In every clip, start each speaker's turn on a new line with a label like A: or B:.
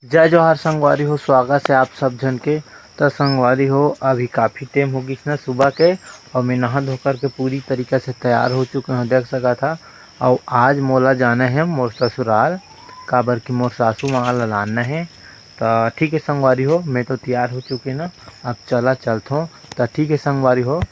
A: जय जोहार संगवारी हो। स्वागत है आप सब जन के। तो संगवारी हो, अभी काफ़ी टाइम हो गई ना सुबह के, और मैं नहा धोकर के पूरी तरीके से तैयार हो चुके हैं, देख सका था। और आज मोला जाना है मोर ससुराल, काबर की मोर सासू माँ ला लाना है। तो ठीक है संगवारी हो, मैं तो तैयार हो चुके ना, अब चलता हूँ। तो ठीक है संगवारी हो।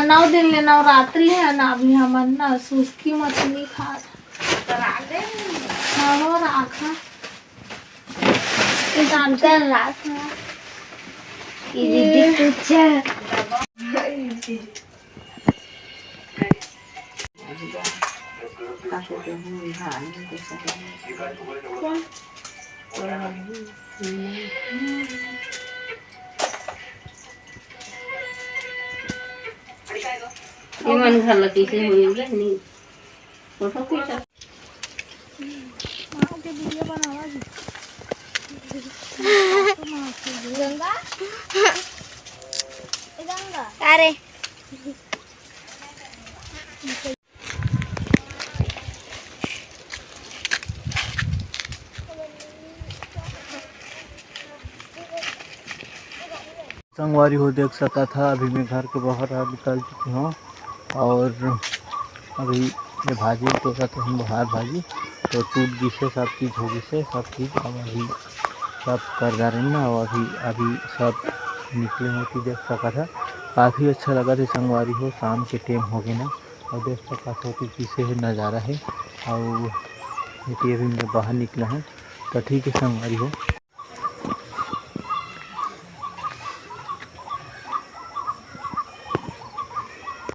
B: नौ दिन ले नवरात्रि है ना, अभी हमन ना सूखी मछली खा राखा
C: मन घर लगी से होएगी नहीं फोटो खींचा
B: मां के वीडियो बनावा जी। गंगा गंगा अरे
A: संगवारी हो, देख सका था अभी मैं घर के बाहर निकल चुकी हूँ। और अभी ये भाजी देखा तो हम बाहर भाजी तो टूट गई से, सब चीज़ हो गई से, सब चीज़। अब अभी सब कर जा रहे हैं ना, और अभी सब निकले होती देख सका था। काफ़ी अच्छा लगा था संगवारी हो, शाम के टाइम हो गए ना, और देख सका था कि किसे नज़ारा है। और अभी मैं बाहर निकला हूँ। तो ठीक है संगवारी हो।